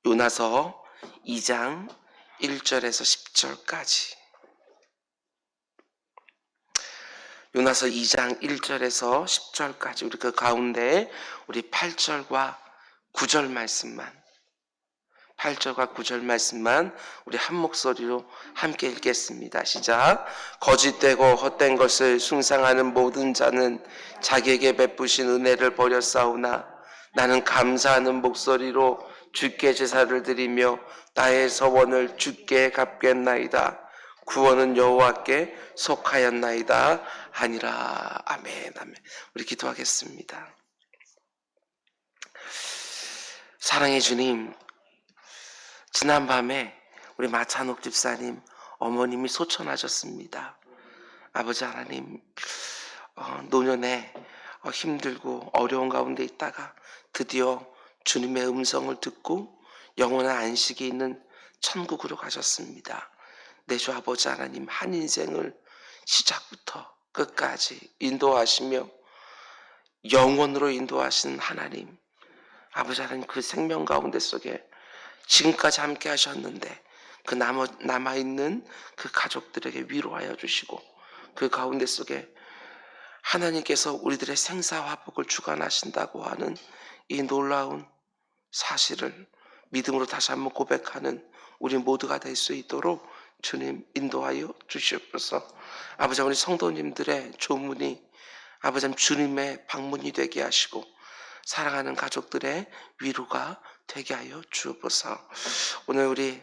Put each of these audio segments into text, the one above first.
요나서 2장 1절에서 10절까지. 요나서 2장 1절에서 10절까지 우리 그 가운데 우리 8절과 9절 말씀만 8절과 9절 말씀만 우리 한 목소리로 함께 읽겠습니다. 시작. 거짓되고 헛된 것을 숭상하는 모든 자는 자기에게 베푸신 은혜를 버렸사오나 나는 감사하는 목소리로 주께 제사를 드리며 나의 서원을 주께 갚겠나이다. 구원은 여호와께 속하였나이다 하니라. 아멘. 아멘. 우리 기도하겠습니다. 사랑의 주님, 지난밤에 우리 마찬옥 집사님 어머님이 소천하셨습니다. 아버지 하나님, 노년에 힘들고 어려운 가운데 있다가 드디어 주님의 음성을 듣고 영원한 안식이 있는 천국으로 가셨습니다. 내 주 아버지 하나님, 한 인생을 시작부터 끝까지 인도하시며 영원으로 인도하시는 하나님, 아버지 하나님, 그 생명 가운데 속에 지금까지 함께 하셨는데 그 남아있는 그 가족들에게 위로하여 주시고 그 가운데 속에 하나님께서 우리들의 생사화복을 주관하신다고 하는 이 놀라운 사실을 믿음으로 다시 한번 고백하는 우리 모두가 될 수 있도록 주님 인도하여 주시옵소서. 아버지, 우리 성도님들의 조문이 아버지 주님의 방문이 되게 하시고 사랑하는 가족들의 위로가 되게 하여 주옵소서. 오늘 우리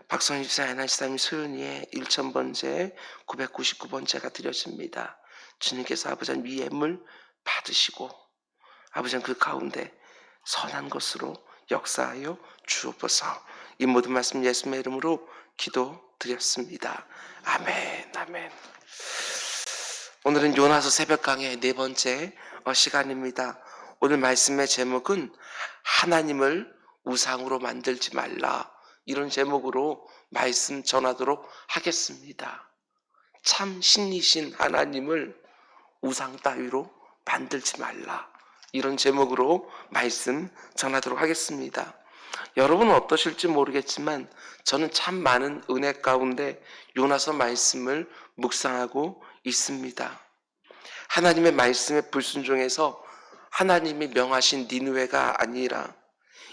박성희 집사, 애나 집사님 소연이의 1000번째 999번째가 드려집니다. 주님께서 아버지 이 예물 받으시고 아버지 그 가운데 선한 것으로 역사하여 주옵소서. 이 모든 말씀 예수님의 이름으로 기도드렸습니다. 아멘. 아멘. 오늘은 요나서 새벽강의 4번째 시간입니다. 오늘 말씀의 제목은 하나님을 우상으로 만들지 말라, 이런 제목으로 말씀 전하도록 하겠습니다. 참 신이신 하나님을 우상 따위로 만들지 말라, 이런 제목으로 말씀 전하도록 하겠습니다. 여러분은 어떠실지 모르겠지만 저는 참 많은 은혜 가운데 요나서 말씀을 묵상하고 있습니다. 하나님의 말씀에 불순종해서 하나님이 명하신 니느웨가 아니라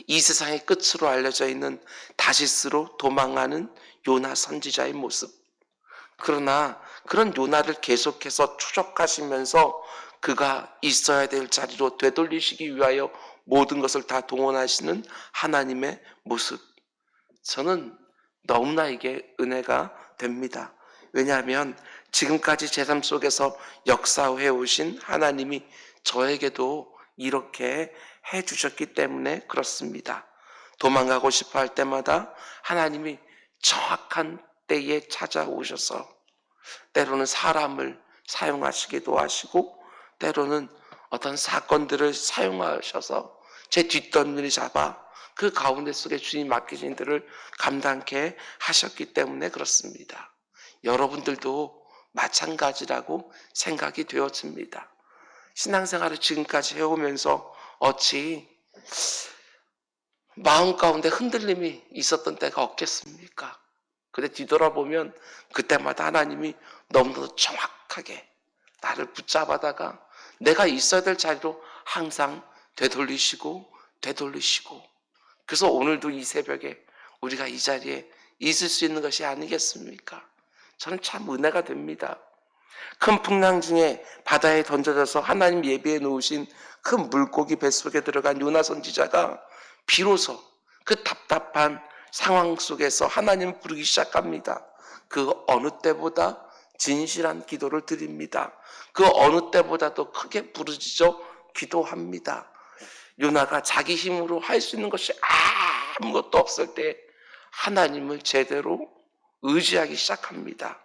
이 세상의 끝으로 알려져 있는 다시스로 도망하는 요나 선지자의 모습. 그러나 그런 요나를 계속해서 추적하시면서 그가 있어야 될 자리로 되돌리시기 위하여 모든 것을 다 동원하시는 하나님의 모습. 저는 너무나 이게 은혜가 됩니다. 왜냐하면 지금까지 제 삶 속에서 역사해 오신 하나님이 저에게도 이렇게 해주셨기 때문에 그렇습니다. 도망가고 싶어 할 때마다 하나님이 정확한 때에 찾아오셔서 때로는 사람을 사용하시기도 하시고 때로는 어떤 사건들을 사용하셔서 제 뒷덜미를 잡아 그 가운데 속에 주님 맡기신 일들을 감당케 하셨기 때문에 그렇습니다. 여러분들도 마찬가지라고 생각이 되어집니다. 신앙생활을 지금까지 해오면서 어찌 마음 가운데 흔들림이 있었던 때가 없겠습니까? 근데 뒤돌아보면 그때마다 하나님이 너무나도 정확하게 나를 붙잡아다가 내가 있어야 될 자리로 항상 되돌리시고 그래서 오늘도 이 새벽에 우리가 이 자리에 있을 수 있는 것이 아니겠습니까? 저는 참 은혜가 됩니다. 큰 풍랑 중에 바다에 던져져서 하나님 예비해 놓으신 큰 물고기 뱃속에 들어간 요나 선지자가 비로소 그 답답한 상황 속에서 하나님을 부르기 시작합니다. 그 어느 때보다 진실한 기도를 드립니다. 그 어느 때보다도 크게 부르짖어 기도합니다. 요나가 자기 힘으로 할 수 있는 것이 아무것도 없을 때 하나님을 제대로 의지하기 시작합니다.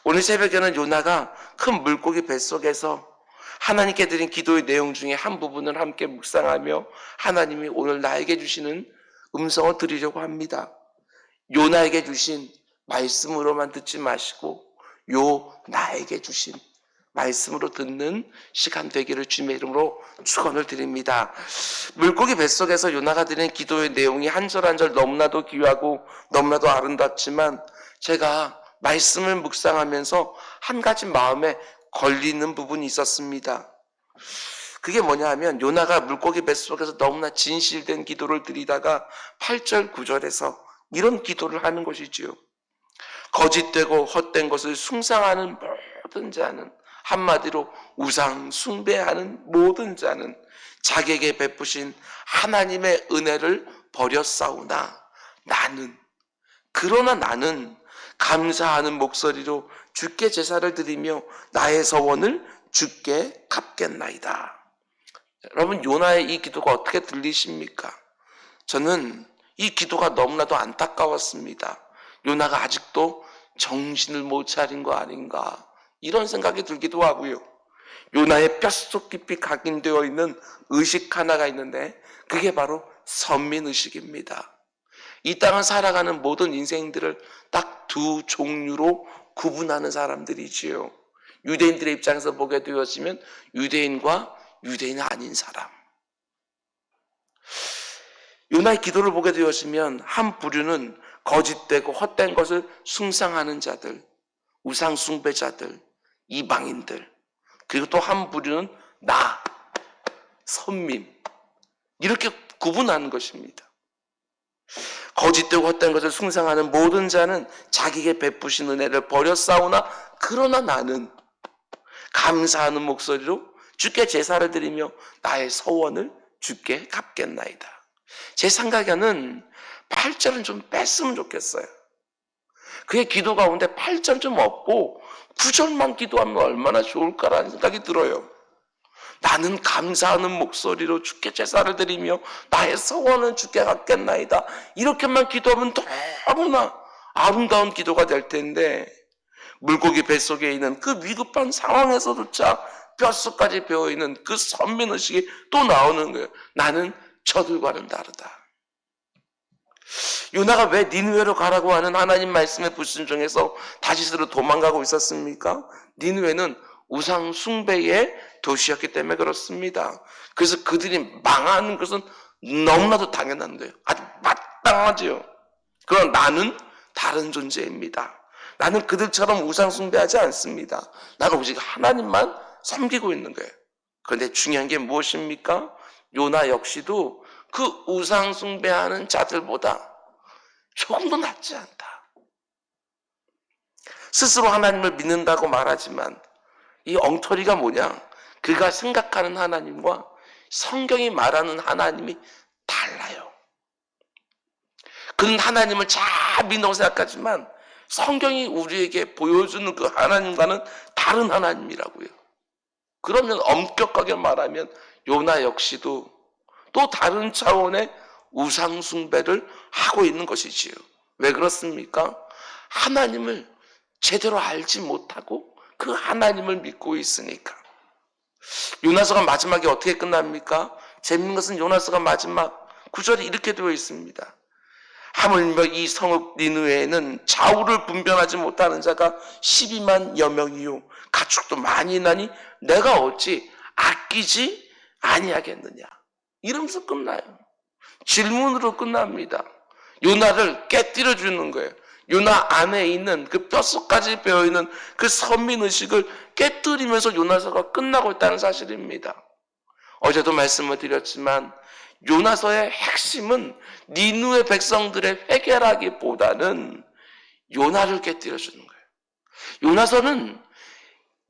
오늘 새벽에는 요나가 큰 물고기 뱃속에서 하나님께 드린 기도의 내용 중에 한 부분을 함께 묵상하며 하나님이 오늘 나에게 주시는 음성을 드리려고 합니다. 요나에게 주신 말씀으로만 듣지 마시고 나에게 주신 말씀으로 듣는 시간 되기를 주님의 이름으로 축원을 드립니다. 물고기 뱃속에서 요나가 드린 기도의 내용이 한 절 한 절 너무나도 귀하고 너무나도 아름답지만 제가 말씀을 묵상하면서 한 가지 마음에 걸리는 부분이 있었습니다. 그게 뭐냐 하면 요나가 물고기 뱃속에서 너무나 진실된 기도를 드리다가 8절 9절에서 이런 기도를 하는 것이지요. 거짓되고 헛된 것을 숭상하는 모든 자는, 한마디로 우상 숭배하는 모든 자는 자기에게 베푸신 하나님의 은혜를 버렸사오나 그러나 나는 감사하는 목소리로 주께 제사를 드리며 나의 서원을 주께 갚겠나이다. 여러분, 요나의 이 기도가 어떻게 들리십니까? 저는 이 기도가 너무나도 안타까웠습니다. 요나가 아직도 정신을 못 차린 거 아닌가, 이런 생각이 들기도 하고요. 요나의 뼛속 깊이 각인되어 있는 의식 하나가 있는데 그게 바로 선민의식입니다. 이 땅을 살아가는 모든 인생들을 딱 두 종류로 구분하는 사람들이지요. 유대인들의 입장에서 보게 되어지면 유대인과 유대인 아닌 사람. 요나의 기도를 보게 되어지면 한 부류는 거짓되고 헛된 것을 숭상하는 자들, 우상 숭배자들, 이방인들, 그리고 또 한 부류는 선민, 이렇게 구분하는 것입니다. 거짓되고 헛된 것을 숭상하는 모든 자는 자기에게 베푸신 은혜를 버렸사오나 그러나 나는 감사하는 목소리로 주께 제사를 드리며 나의 서원을 주께 갚겠나이다. 제 생각에는 8절은 좀 뺐으면 좋겠어요. 그의 기도 가운데 8절 좀 없고 9절만 기도하면 얼마나 좋을까라는 생각이 들어요. 나는 감사하는 목소리로 주께 제사를 드리며 나의 서원은 주께 갚겠나이다. 이렇게만 기도하면 너무나 아름다운 기도가 될 텐데, 물고기 뱃속에 있는 그 위급한 상황에서조차 뼛속까지 배어있는 그 선민의식이 또 나오는 거예요. 나는 저들과는 다르다. 요나가 왜 니느웨로 가라고 하는 하나님 말씀의 불순종에서 다시스로 도망가고 있었습니까? 니느웨는 우상 숭배의 도시였기 때문에 그렇습니다. 그래서 그들이 망하는 것은 너무나도 당연한 거예요. 아주 마땅하지요. 그러나 나는 다른 존재입니다. 나는 그들처럼 우상 숭배하지 않습니다. 나는 오직 하나님만 섬기고 있는 거예요. 그런데 중요한 게 무엇입니까? 요나 역시도 그 우상 숭배하는 자들보다 조금도 낫지 않다. 스스로 하나님을 믿는다고 말하지만 이 엉터리가 뭐냐? 그가 생각하는 하나님과 성경이 말하는 하나님이 달라요. 그는 하나님을 잘 믿는다고 생각하지만 성경이 우리에게 보여주는 그 하나님과는 다른 하나님이라고요. 그러면 엄격하게 말하면 요나 역시도 또 다른 차원의 우상 숭배를 하고 있는 것이지요. 왜 그렇습니까? 하나님을 제대로 알지 못하고 그 하나님을 믿고 있으니까. 요나서가 마지막에 어떻게 끝납니까? 재밌는 것은 요나서가 마지막 9절에 이렇게 되어 있습니다. 하물며 이 성읍 니느웨에는 좌우를 분별하지 못하는 자가 12만여 명이요 가축도 많이 나니 내가 어찌 아끼지 아니하겠느냐. 이러면서 끝나요. 질문으로 끝납니다. 요나를 깨뜨려 주는 거예요. 요나 안에 있는 그 뼛속까지 배어있는 그 선민의식을 깨뜨리면서 요나서가 끝나고 있다는 사실입니다. 어제도 말씀을 드렸지만 요나서의 핵심은 니느웨 백성들의 회개라기보다는 요나를 깨뜨려 주는 거예요. 요나서는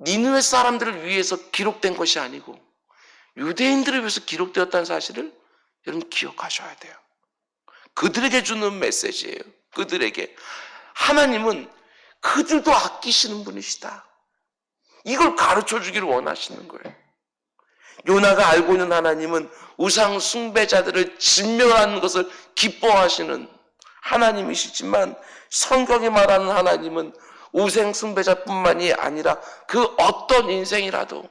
니느웨 사람들을 위해서 기록된 것이 아니고 유대인들을 위해서 기록되었다는 사실을 여러분 기억하셔야 돼요. 그들에게 주는 메시지예요. 그들에게 하나님은 그들도 아끼시는 분이시다. 이걸 가르쳐 주기를 원하시는 거예요. 요나가 알고 있는 하나님은 우상 숭배자들을 진멸하는 것을 기뻐하시는 하나님이시지만 성경이 말하는 하나님은 우상 숭배자뿐만이 아니라 그 어떤 인생이라도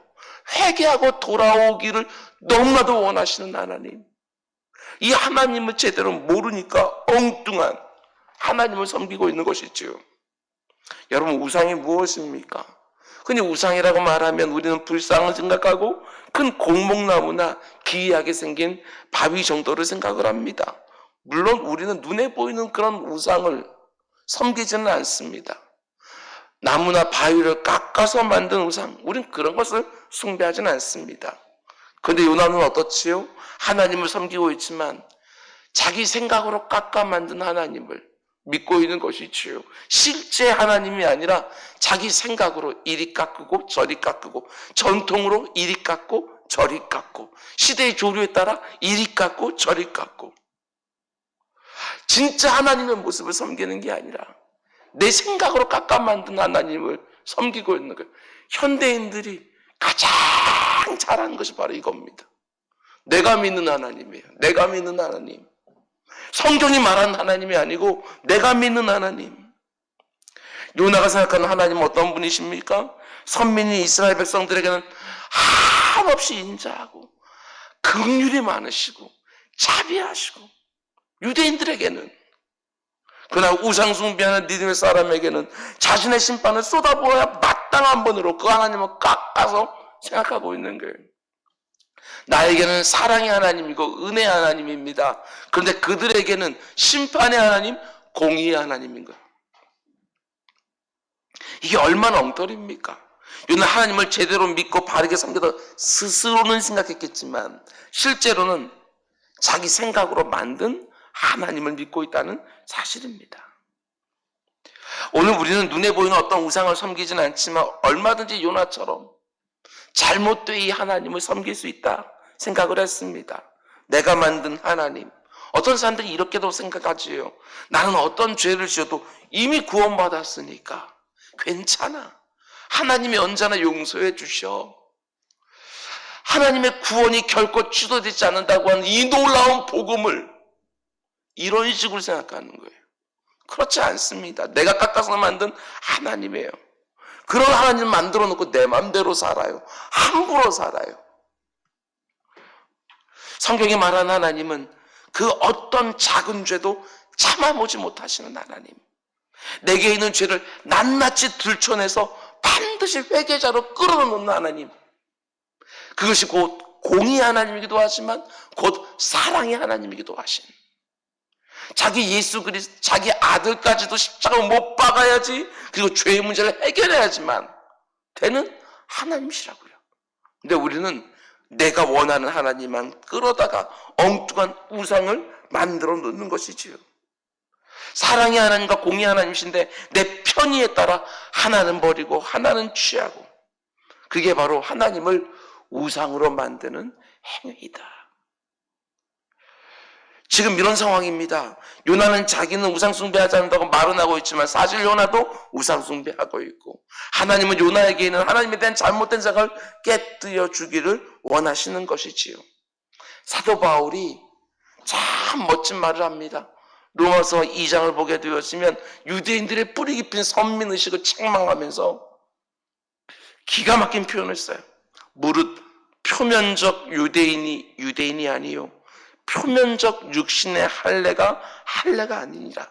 회개하고 돌아오기를 너무나도 원하시는 하나님. 이 하나님을 제대로 모르니까 엉뚱한 하나님을 섬기고 있는 것이지요. 여러분, 우상이 무엇입니까? 흔히 우상이라고 말하면 우리는 불상을 생각하고 큰 공목나무나 기이하게 생긴 바위 정도를 생각을 합니다. 물론 우리는 눈에 보이는 그런 우상을 섬기지는 않습니다. 나무나 바위를 깎아서 만든 우상, 우린 그런 것을 숭배하지는 않습니다. 그런데 요나는 어떻지요? 하나님을 섬기고 있지만 자기 생각으로 깎아 만든 하나님을 믿고 있는 것이지요. 실제 하나님이 아니라 자기 생각으로 이리 깎고 저리 깎고, 전통으로 이리 깎고 저리 깎고, 시대의 조류에 따라 이리 깎고 저리 깎고, 진짜 하나님의 모습을 섬기는 게 아니라 내 생각으로 깎아 만든 하나님을 섬기고 있는 거예요. 현대인들이 가장 잘하는 것이 바로 이겁니다. 내가 믿는 하나님이에요. 내가 믿는 하나님. 성경이 말하는 하나님이 아니고 내가 믿는 하나님. 요나가 생각하는 하나님은 어떤 분이십니까? 선민인 이스라엘 백성들에게는 한없이 인자하고 긍휼이 많으시고 자비하시고, 유대인들에게는, 그러나 우상숭배하는 니느웨 사람에게는 자신의 심판을 쏟아부어야 마땅한 분으로 그 하나님을 깎아서 생각하고 있는 거예요. 나에게는 사랑의 하나님이고 은혜의 하나님입니다. 그런데 그들에게는 심판의 하나님, 공의의 하나님인 거예요. 이게 얼마나 엉터리입니까? 요나 하나님을 제대로 믿고 바르게 섬겨서 스스로는 생각했겠지만 실제로는 자기 생각으로 만든 하나님을 믿고 있다는 사실입니다. 오늘 우리는 눈에 보이는 어떤 우상을 섬기지는 않지만 얼마든지 요나처럼 잘못된 이 하나님을 섬길 수 있다 생각을 했습니다. 내가 만든 하나님. 어떤 사람들이 이렇게도 생각하지요. 나는 어떤 죄를 지어도 이미 구원받았으니까 괜찮아. 하나님이 언제나 용서해 주셔. 하나님의 구원이 결코 취소되지 않는다고 하는 이 놀라운 복음을 이런 식으로 생각하는 거예요. 그렇지 않습니다. 내가 깎아서 만든 하나님이에요. 그런 하나님 만들어 놓고 내 마음대로 살아요. 함부로 살아요. 성경이 말하는 하나님은 그 어떤 작은 죄도 참아보지 못하시는 하나님. 내게 있는 죄를 낱낱이 들춰내서 반드시 회개자로 끌어놓는 하나님. 그것이 곧 공의 하나님이기도 하지만 곧 사랑의 하나님이기도 하신, 자기 예수 그리스도, 자기 아들까지도 십자가로 못 박아야지, 그리고 죄의 문제를 해결해야지만 되는 하나님이시라고요. 근데 우리는 내가 원하는 하나님만 끌어다가 엉뚱한 우상을 만들어 놓는 것이지요. 사랑의 하나님과 공의 하나님이신데 내 편의에 따라 하나는 버리고 하나는 취하고, 그게 바로 하나님을 우상으로 만드는 행위이다. 지금 이런 상황입니다. 요나는 자기는 우상 숭배하지 않는다고 말은 하고 있지만 사실 요나도 우상 숭배하고 있고, 하나님은 요나에게는 하나님에 대한 잘못된 생각을 깨뜨려 주기를 원하시는 것이지요. 사도 바울이 참 멋진 말을 합니다. 로마서 2장을 보게 되었으면 유대인들의 뿌리 깊은 선민의식을 책망하면서 기가 막힌 표현을 써요. 무릇 표면적 유대인이 아니요 표면적 육신의 할례가 아니니라.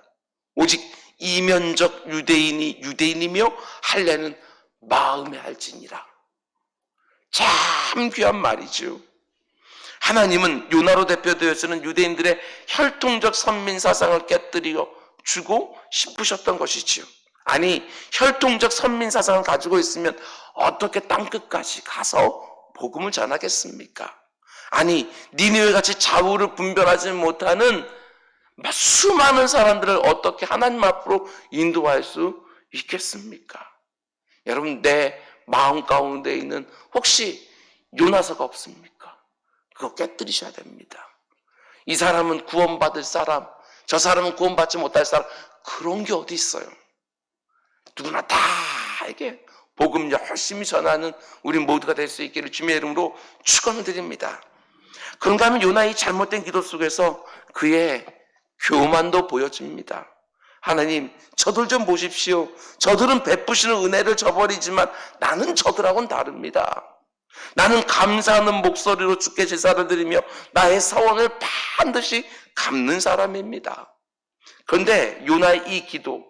오직 이면적 유대인이 유대인이며 할례는 마음의 할지니라. 참 귀한 말이죠. 하나님은 요나로 대표되어서는 유대인들의 혈통적 선민 사상을 깨뜨려 주고 싶으셨던 것이지요. 아니, 혈통적 선민 사상을 가지고 있으면 어떻게 땅끝까지 가서 복음을 전하겠습니까? 아니, 니느웨같이 좌우를 분별하지 못하는 수많은 사람들을 어떻게 하나님 앞으로 인도할 수 있겠습니까? 여러분, 내 마음 가운데 있는 혹시 요나서가 없습니까? 그거 깨뜨리셔야 됩니다. 이 사람은 구원받을 사람, 저 사람은 구원받지 못할 사람, 그런 게 어디 있어요? 누구나 다 이게 복음 열심히 전하는 우리 모두가 될 수 있기를 주님의 이름으로 축원을 드립니다. 그런가 하면 요나의 잘못된 기도 속에서 그의 교만도 보여집니다. 하나님, 저들 좀 보십시오. 저들은 베푸시는 은혜를 저버리지만 나는 저들하고는 다릅니다. 나는 감사하는 목소리로 주께 제사를 드리며 나의 사원을 반드시 갚는 사람입니다. 그런데 요나의 이 기도,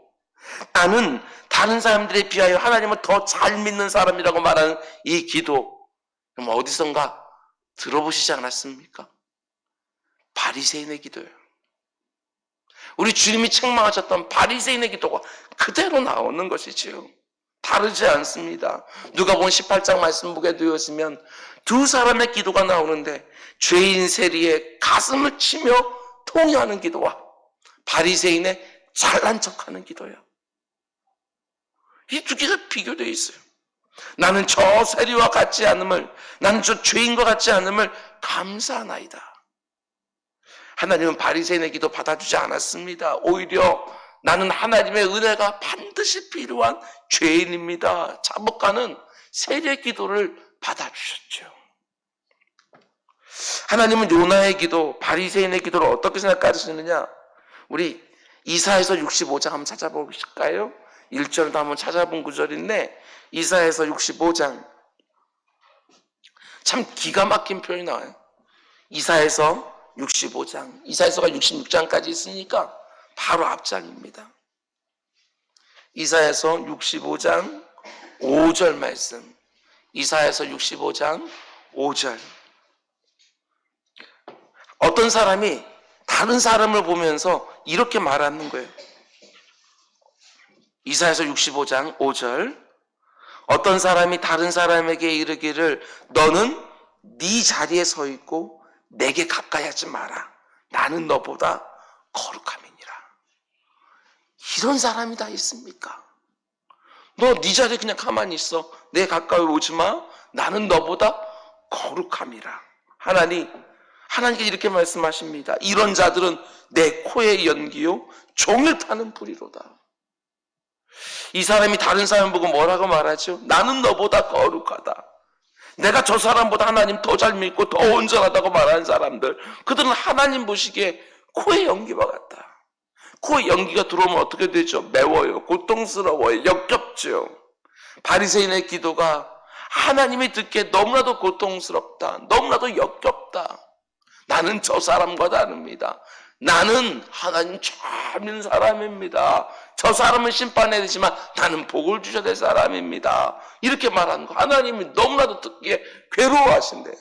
나는 다른 사람들에 비하여 하나님을 더 잘 믿는 사람이라고 말하는 이 기도, 그럼 어디선가 들어보시지 않았습니까? 바리새인의 기도예요. 우리 주님이 책망하셨던 바리새인의 기도가 그대로 나오는 것이지요. 다르지 않습니다. 누가복음 18장 말씀 보게 되었으면 두 사람의 기도가 나오는데 죄인 세리의 가슴을 치며 통회하는 기도와 바리새인의 잘난 척하는 기도예요. 이 두 개가 비교되어 있어요. 나는 저 세리와 같지 않음을, 나는 저 죄인과 같지 않음을 감사하나이다. 하나님은 바리새인의 기도 받아주지 않았습니다. 오히려 나는 하나님의 은혜가 반드시 필요한 죄인입니다. 자복하는 세리의 기도를 받아주셨죠. 하나님은 요나의 기도, 바리새인의 기도를 어떻게 생각하시느냐? 우리 이사야서 65장 한번 찾아보실까요? 1절도 한번 찾아본 구절인데 이사야서 65장 참 기가 막힌 표현이 나와요. 이사야서 65장, 이사야서가 66장까지 있으니까 바로 앞장입니다. 이사야서 65장 5절 말씀. 이사야서 65장 5절. 어떤 사람이 다른 사람을 보면서 이렇게 말하는 거예요. 이사야서 65장 5절. 어떤 사람이 다른 사람에게 이르기를 너는 네 자리에 서 있고 내게 가까이 하지 마라. 나는 너보다 거룩함이니라. 이런 사람이 다 있습니까? 너 네 자리에 그냥 가만히 있어. 내 가까이 오지 마. 나는 너보다 거룩함이라. 하나님께 이렇게 말씀하십니다. 이런 자들은 내 코의 연기요 종일 타는 불이로다. 이 사람이 다른 사람 보고 뭐라고 말하죠? 나는 너보다 거룩하다. 내가 저 사람보다 하나님 더 잘 믿고 더 온전하다고 말하는 사람들, 그들은 하나님 보시기에 코의 연기와 같다. 코에 연기가 들어오면 어떻게 되죠? 매워요, 고통스러워요, 역겹죠. 바리새인의 기도가 하나님이 듣기에 너무나도 고통스럽다, 너무나도 역겹다. 나는 저 사람과 다릅니다. 나는 하나님 잘 믿는 사람입니다. 저 사람은 심판해야 되지만 나는 복을 주셔야 될 사람입니다. 이렇게 말하는 거 하나님이 너무나도 듣기에 괴로워하신대요.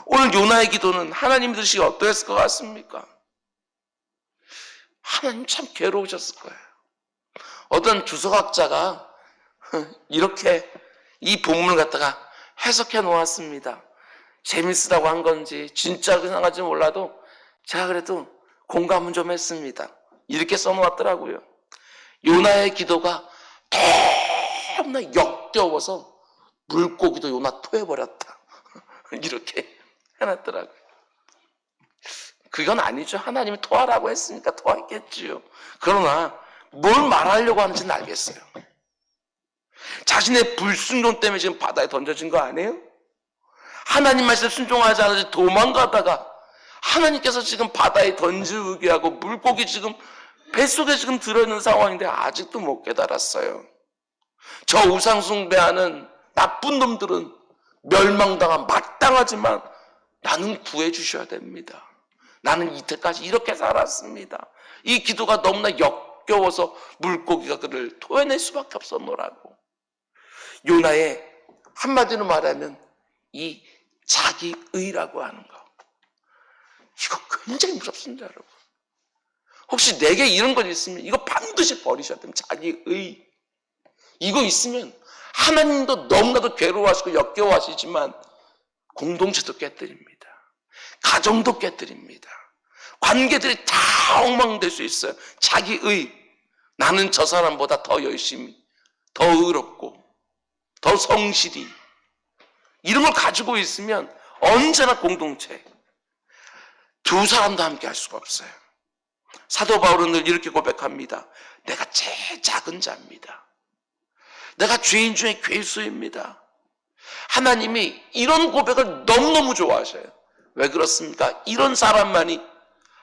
오늘 요나의 기도는 하나님 들으시기 어떠했을 것 같습니까? 하나님 참 괴로우셨을 거예요. 어떤 주석학자가 이렇게 이 본문을 갖다가 해석해 놓았습니다. 재밌으라고 한 건지 진짜로 생각할지 몰라도 제가 그래도 공감은 좀 했습니다. 이렇게 써놓았더라고요. 요나의 기도가 너무나 역겨워서 물고기도 요나 토해버렸다. 이렇게 해놨더라고요. 그건 아니죠. 하나님이 토하라고 했으니까 토했겠지요. 그러나 뭘 말하려고 하는지는 알겠어요. 자신의 불순종 때문에 지금 바다에 던져진 거 아니에요? 하나님 말씀에 순종하지 않아서 도망가다가 하나님께서 지금 바다에 던지게 하고 물고기 지금 뱃속에 지금 들어있는 상황인데 아직도 못 깨달았어요. 저 우상숭배하는 나쁜 놈들은 멸망당한 마땅하지만 나는 구해주셔야 됩니다. 나는 이때까지 이렇게 살았습니다. 이 기도가 너무나 역겨워서 물고기가 그를 토해낼 수밖에 없었노라고. 요나의 한마디로 말하면 이 자기의라고 하는 거, 이거 굉장히 무섭습니다, 여러분. 혹시 내게 이런 것 있으면 이거 반드시 버리셔야 됩니다. 자기의. 이거 있으면 하나님도 너무나도 괴로워하시고 역겨워하시지만 공동체도 깨뜨립니다. 가정도 깨뜨립니다. 관계들이 다 엉망될 수 있어요. 자기의. 나는 저 사람보다 더 열심히, 더 의롭고, 더 성실히, 이런 걸 가지고 있으면 언제나 공동체, 두 사람도 함께 할 수가 없어요. 사도 바울은 늘 이렇게 고백합니다. 내가 제일 작은 자입니다. 내가 죄인 중에 괴수입니다. 하나님이 이런 고백을 너무너무 좋아하셔요. 왜 그렇습니까? 이런 사람만이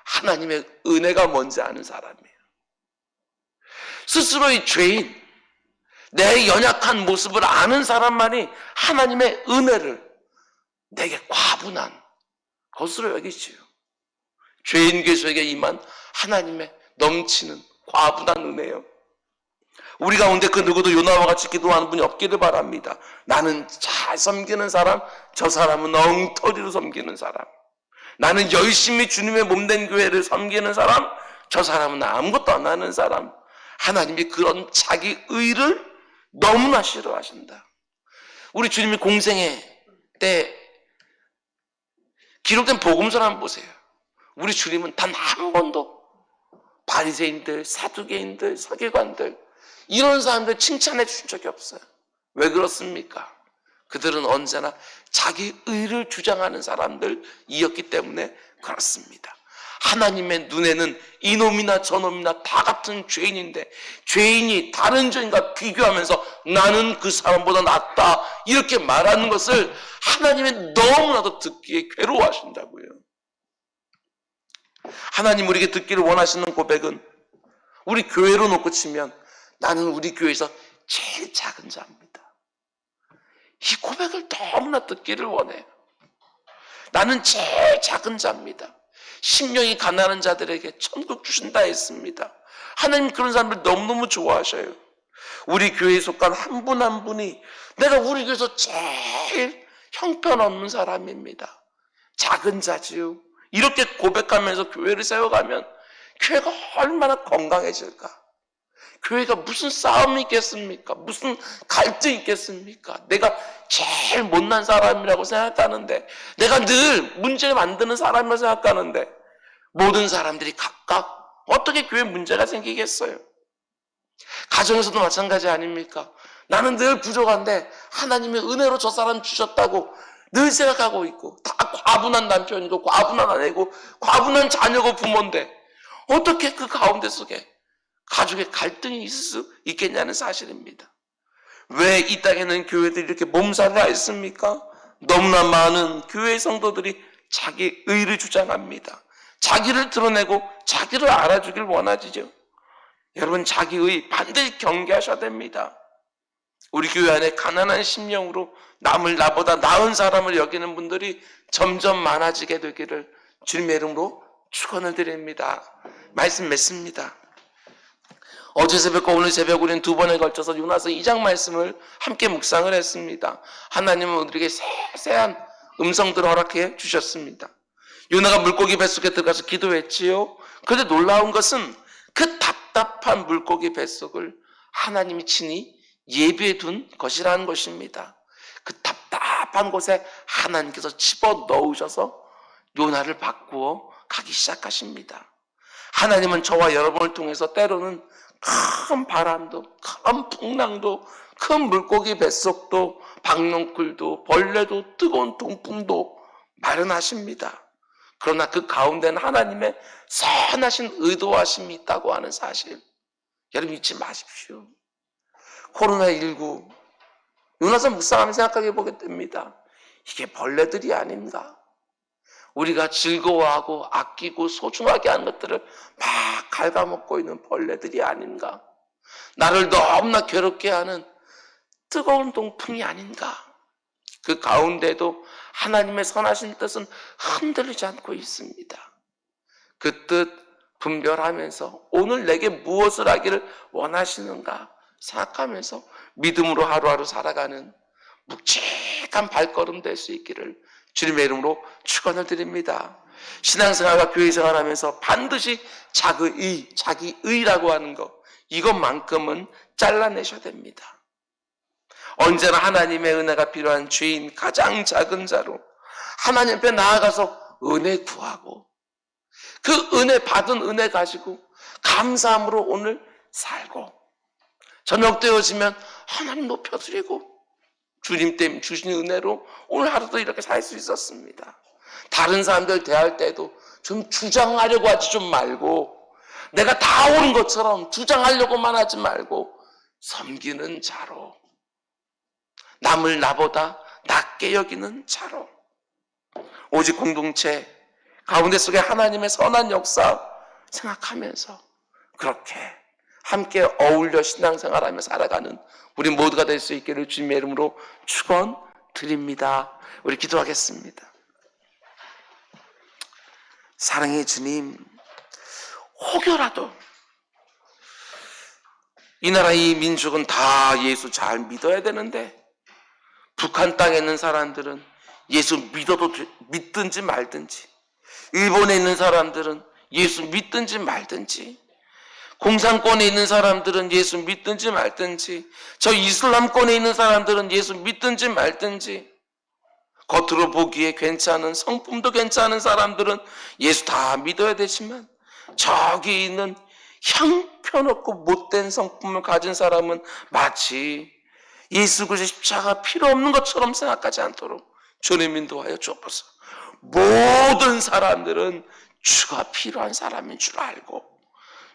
하나님의 은혜가 뭔지 아는 사람이에요. 스스로의 죄인, 내 연약한 모습을 아는 사람만이 하나님의 은혜를 내게 과분한 것으로 여기지요. 죄인 괴수에게 임한 하나님의 넘치는 과분한 은혜요. 우리 가운데 그 누구도 요나와 같이 기도하는 분이 없기를 바랍니다. 나는 잘 섬기는 사람, 저 사람은 엉터리로 섬기는 사람. 나는 열심히 주님의 몸된 교회를 섬기는 사람, 저 사람은 아무것도 안 하는 사람. 하나님이 그런 자기 의를 너무나 싫어하신다. 우리 주님이 공생애 때 기록된 복음서를 한번 보세요. 우리 주님은 단 한 번도 바리새인들, 사두개인들, 서기관들 이런 사람들 칭찬해 주신 적이 없어요. 왜 그렇습니까? 그들은 언제나 자기 의를 주장하는 사람들이었기 때문에 그렇습니다. 하나님의 눈에는 이놈이나 저놈이나 다 같은 죄인인데 죄인이 다른 죄인과 비교하면서 나는 그 사람보다 낫다 이렇게 말하는 것을 하나님이 너무나도 듣기에 괴로워하신다고요. 하나님 우리에게 듣기를 원하시는 고백은 우리 교회로 놓고 치면 나는 우리 교회에서 제일 작은 자입니다. 이 고백을 너무나 듣기를 원해요. 나는 제일 작은 자입니다. 심령이 가난한 자들에게 천국 주신다 했습니다. 하나님 그런 사람들 너무너무 좋아하셔요. 우리 교회에 속한 한 분 한 분이 내가 우리 교회에서 제일 형편없는 사람입니다. 작은 자지요. 이렇게 고백하면서 교회를 세워가면 교회가 얼마나 건강해질까? 교회가 무슨 싸움이 있겠습니까? 무슨 갈등이 있겠습니까? 내가 제일 못난 사람이라고 생각하는데 내가 늘 문제를 만드는 사람이라고 생각하는데 모든 사람들이 각각 어떻게 교회에 문제가 생기겠어요? 가정에서도 마찬가지 아닙니까? 나는 늘 부족한데 하나님의 은혜로 저 사람 주셨다고 늘 생각하고 있고 다 과분한 남편이고 과분한 아내고 과분한 자녀고 부모인데 어떻게 그 가운데 속에 가족의 갈등이 있을 수 있겠냐는 사실입니다. 왜 이 땅에는 교회들이 이렇게 몸살을 앓습니까? 너무나 많은 교회 성도들이 자기 의를 주장합니다. 자기를 드러내고 자기를 알아주길 원하지죠. 여러분 자기 의 반드시 경계하셔야 됩니다. 우리 교회 안에 가난한 심령으로 남을 나보다 나은 사람을 여기는 분들이 점점 많아지게 되기를 주님의 이름으로 축원을 드립니다. 말씀 맺습니다. 어제 새벽과 오늘 새벽 우리는 두 번에 걸쳐서 요나서 2장 말씀을 함께 묵상을 했습니다. 하나님은 우리에게 세세한 음성들을 허락해 주셨습니다. 요나가 물고기 뱃속에 들어가서 기도했지요. 그런데 놀라운 것은 그 답답한 물고기 뱃속을 하나님이 친히 예비해 둔 것이라는 것입니다. 그 답답한 곳에 하나님께서 집어넣으셔서 요나를 바꾸어 가기 시작하십니다. 하나님은 저와 여러분을 통해서 때로는 큰 바람도, 큰 풍랑도, 큰 물고기 뱃속도, 박농쿨도, 벌레도, 뜨거운 동풍도 마련하십니다. 그러나 그 가운데는 하나님의 선하신 의도하심이 있다고 하는 사실 여러분 잊지 마십시오. 코로나19 요나서 묵상하면 생각하게 보게 됩니다. 이게 벌레들이 아닌가? 우리가 즐거워하고 아끼고 소중하게 하는 것들을 막 갉아먹고 있는 벌레들이 아닌가? 나를 너무나 괴롭게 하는 뜨거운 동풍이 아닌가? 그 가운데도 하나님의 선하신 뜻은 흔들리지 않고 있습니다. 그 뜻 분별하면서 오늘 내게 무엇을 하기를 원하시는가 생각하면서 믿음으로 하루하루 살아가는 묵직한 발걸음 될 수 있기를 주님의 이름으로 축원을 드립니다. 신앙생활과 교회생활하면서 반드시 자기의라고 하는 것 이것만큼은 잘라내셔야 됩니다. 언제나 하나님의 은혜가 필요한 죄인 가장 작은 자로 하나님 앞에 나아가서 은혜 구하고 그 은혜 받은 은혜 가지고 감사함으로 오늘 살고 저녁 되어지면 하나님 높여드리고 주님 때문에 주신 은혜로 오늘 하루도 이렇게 살 수 있었습니다. 다른 사람들 대할 때도 좀 주장하려고 하지 좀 말고 내가 다 옳은 것처럼 주장하려고만 하지 말고 섬기는 자로 남을 나보다 낮게 여기는 자로 오직 공동체 가운데 속에 하나님의 선한 역사 생각하면서 그렇게 함께 어울려 신앙생활하며 살아가는 우리 모두가 될 수 있기를 주님의 이름으로 축원드립니다. 우리 기도하겠습니다. 사랑의 주님, 혹여라도 이 나라 이 민족은 다 예수 잘 믿어야 되는데 북한 땅에 있는 사람들은 예수 믿든지 말든지, 일본에 있는 사람들은 예수 믿든지 말든지, 공산권에 있는 사람들은 예수 믿든지 말든지, 저 이슬람권에 있는 사람들은 예수 믿든지 말든지, 겉으로 보기에 괜찮은, 성품도 괜찮은 사람들은 예수 다 믿어야 되지만 저기 있는 형편없고 못된 성품을 가진 사람은 마치 예수 그리스도의 십자가 필요 없는 것처럼 생각하지 않도록 주님 인도하여 주옵소서. 모든 사람들은 주가 필요한 사람인 줄 알고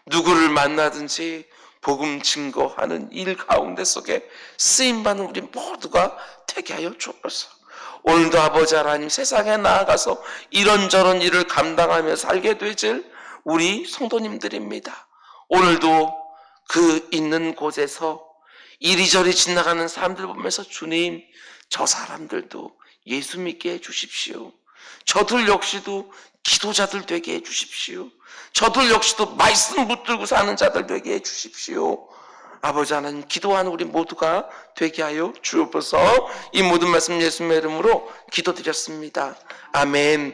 누구를 만나든지 복음 증거하는 일 가운데 속에 쓰임받는 우리 모두가 되게 하여 주옵소서. 오늘도 아버지 하나님, 세상에 나아가서 이런저런 일을 감당하며 살게 되질 우리 성도님들입니다. 오늘도 그 있는 곳에서 이리저리 지나가는 사람들 보면서 주님, 저 사람들도 예수 믿게 해주십시오. 저들 역시도 기도자들 되게 해주십시오. 저들 역시도 말씀 붙들고 사는 자들 되게 해주십시오. 아버지 하나님, 기도하는 우리 모두가 되게 하여 주옵소서. 이 모든 말씀 예수님의 이름으로 기도드렸습니다. 아멘.